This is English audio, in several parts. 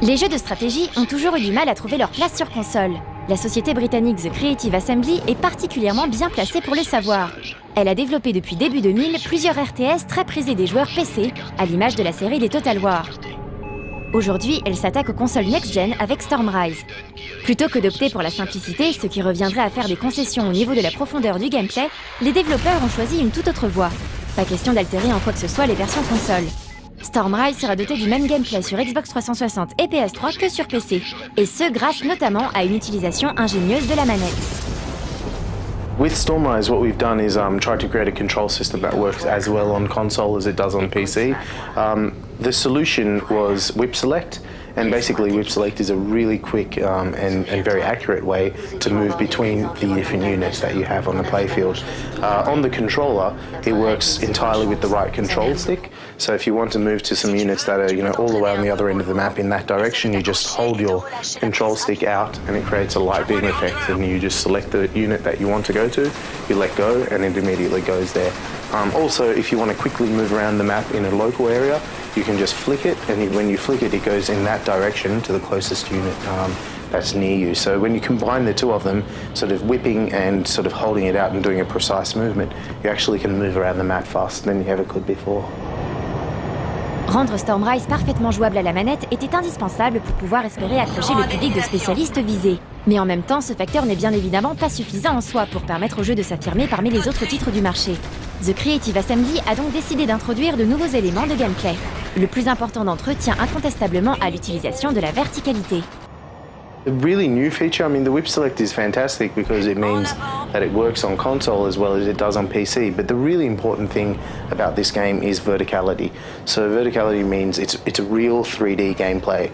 Les jeux de stratégie ont toujours eu du mal à trouver leur place sur console. La société britannique The Creative Assembly est particulièrement bien placée pour le savoir. Elle a développé depuis début 2000 plusieurs RTS très prisés des joueurs PC, à l'image de la série des Total War. Aujourd'hui, elle s'attaque aux consoles next-gen avec Stormrise. Plutôt que d'opter pour la simplicité, ce qui reviendrait à faire des concessions au niveau de la profondeur du gameplay, les développeurs ont choisi une toute autre voie. Pas question d'altérer en quoi que ce soit les versions console. Stormrise sera doté du même gameplay sur Xbox 360 et PS3 que sur PC, et ce grâce notamment à une utilisation ingénieuse de la manette. With Stormrise, what we've done is try to create a control system that works as well on console as it does on PC. The solution was whip select, and basically whip select is a really quick and very accurate way to move between the different units that you have on the playfield. On the controller, it works entirely with the right control stick. So if you want to move to some units that are, all the way on the other end of the map in that direction, you just hold your control stick out and it creates a light beam effect, and you just select the unit that you want to go to, you let go and it immediately goes there. Also, if you want to quickly move around the map in a local area, you can just flick it, and when you flick it, it goes in that direction to the closest unit that's near you. So when you combine the two of them, sort of whipping and sort of holding it out and doing a precise movement, you actually can move around the map faster than you ever could before. Rendre Stormrise parfaitement jouable à la manette était indispensable pour pouvoir espérer accrocher le public de spécialistes visés. Mais en même temps, ce facteur n'est bien évidemment pas suffisant en soi pour permettre au jeu de s'affirmer parmi les autres titres du marché. The Creative Assembly a donc décidé d'introduire de nouveaux éléments de gameplay. Le plus important d'entre eux tient incontestablement à l'utilisation de la verticalité. A really new feature, the whip select is fantastic because it means that it works on console as well as it does on PC, but the really important thing about this game is verticality. So verticality means it's a real 3D gameplay.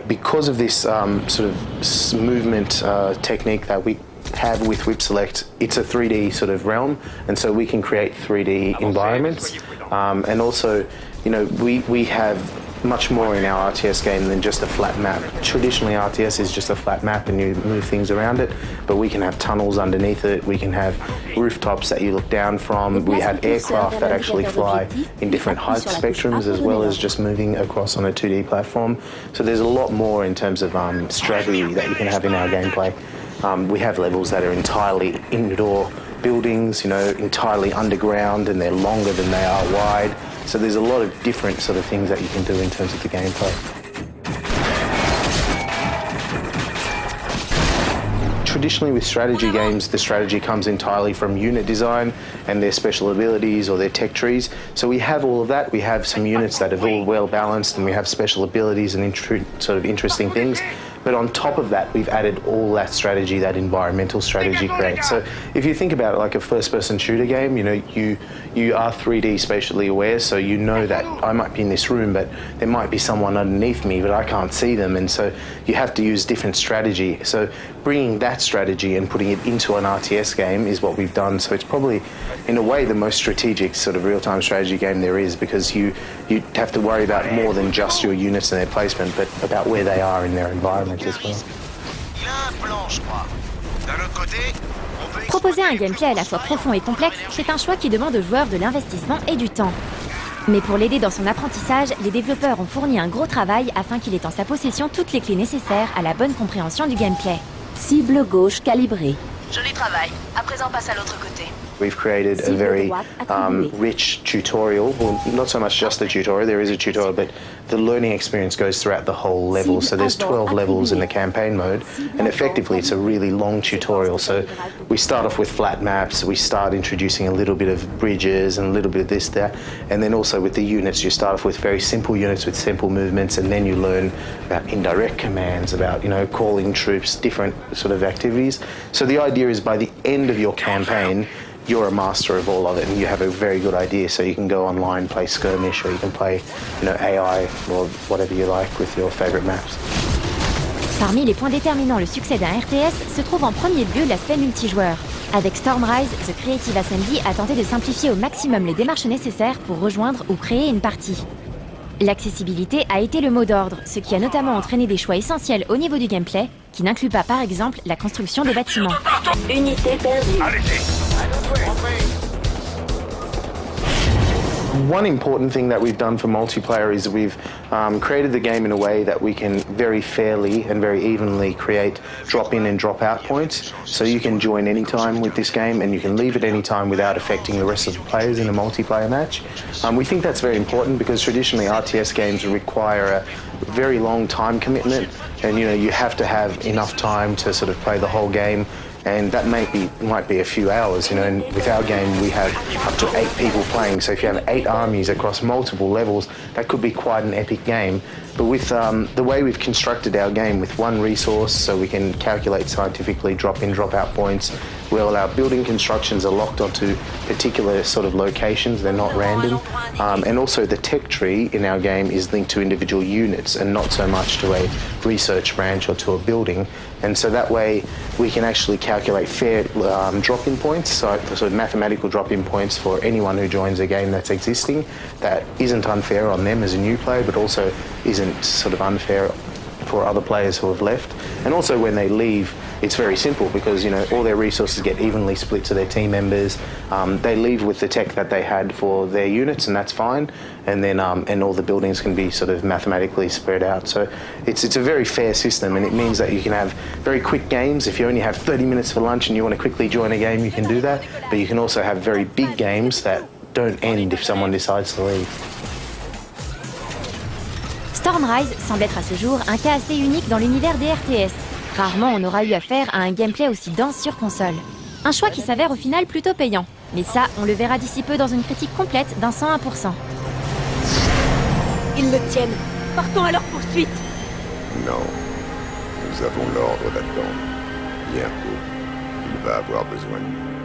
Because of this sort of movement technique that we have with whip select, it's a 3D sort of realm, and so we can create 3D environments. And also, we have much more in our RTS game than just a flat map. Traditionally, RTS is just a flat map and you move things around it, but we can have tunnels underneath it, we can have rooftops that you look down from, we have aircraft that actually fly in different height spectrums as well as just moving across on a 2D platform. So there's a lot more in terms of strategy that you can have in our gameplay. We have levels that are entirely indoor buildings, entirely underground, and they're longer than they are wide. So there's a lot of different sort of things that you can do in terms of the gameplay. Traditionally with strategy games, the strategy comes entirely from unit design and their special abilities or their tech trees. So we have all of that. We have some units that are all well balanced, and we have special abilities and sort of interesting things. But on top of that, we've added all that strategy, that environmental strategy creates. So if you think about it like a first-person shooter game, you are 3D spatially aware, so you know that I might be in this room, but there might be someone underneath me, but I can't see them, and so you have to use different strategy. So bringing that strategy and putting it into an RTS game is what we've done. So it's probably, in a way, the most strategic sort of real-time strategy game there is, because you have to worry about more than just your units and their placement, but about where they are in their environment as well. Proposer un gameplay à la fois profond et complexe, c'est un choix qui demande aux joueurs de l'investissement et du temps. Mais pour l'aider dans son apprentissage, les développeurs ont fourni un gros travail afin qu'il ait en sa possession toutes les clés nécessaires à la bonne compréhension du gameplay. Cible gauche calibrée. Joli travail. À présent, passe à l'autre côté. We've created a very rich tutorial, well, not so much just the tutorial, there is a tutorial, but the learning experience goes throughout the whole level. So there's 12 levels in the campaign mode, and effectively it's a really long tutorial. So we start off with flat maps, we start introducing a little bit of bridges and a little bit of this, that, and then also with the units, you start off with very simple units with simple movements, and then you learn about indirect commands, about, calling troops, different sort of activities. So the idea is by the end of your campaign, you're a master of all of it and you have a very good idea, so you can go online, play skirmish, or you can play, AI or whatever you like with your favorite maps. Parmi les points déterminant le succès d'un RTS se trouve en premier lieu l'aspect multijoueur. Avec Stormrise, The Creative Assembly a tenté de simplifier au maximum les démarches nécessaires pour rejoindre ou créer une partie. L'accessibilité a été le mot d'ordre, ce qui a notamment entraîné des choix essentiels au niveau du gameplay, qui n'incluent pas par exemple la construction des bâtiments. Unité perdue. One important thing that we've done for multiplayer is we've created the game in a way that we can very fairly and very evenly create drop-in and drop-out points. So you can join any time with this game and you can leave at any time without affecting the rest of the players in a multiplayer match. We think that's very important because traditionally RTS games require a very long time commitment, and you have to have enough time to sort of play the whole game. And that might be a few hours, and with our game we have up to 8 people playing, so if you have 8 armies across multiple levels, that could be quite an epic game. But with the way we've constructed our game with one resource, so we can calculate scientifically drop-in, drop-out points, well, our building constructions are locked onto particular sort of locations, they're not random, and also the tech tree in our game is linked to individual units and not so much to a research branch or to a building. And so that way we can actually calculate fair drop-in points, so sort of mathematical drop-in points for anyone who joins a game that's existing that isn't unfair on them as a new player, but also isn't sort of unfair for other players who have left. And also when they leave, it's very simple because all their resources get evenly split to their team members. They leave with the tech that they had for their units, and that's fine. And then and all the buildings can be sort of mathematically spread out. So it's a very fair system, and it means that you can have very quick games. If you only have 30 minutes for lunch and you want to quickly join a game, you can do that. But you can also have very big games that don't end if someone decides to leave. Stormrise semble être à ce jour un cas assez unique dans l'univers des RTS. Rarement on aura eu affaire à un gameplay aussi dense sur console. Un choix qui s'avère au final plutôt payant. Mais ça, on le verra d'ici peu dans une critique complète d'un 101%. Ils le tiennent. Partons à leur poursuite. Non. Nous avons l'ordre d'attendre. Bientôt, il va avoir besoin de nous.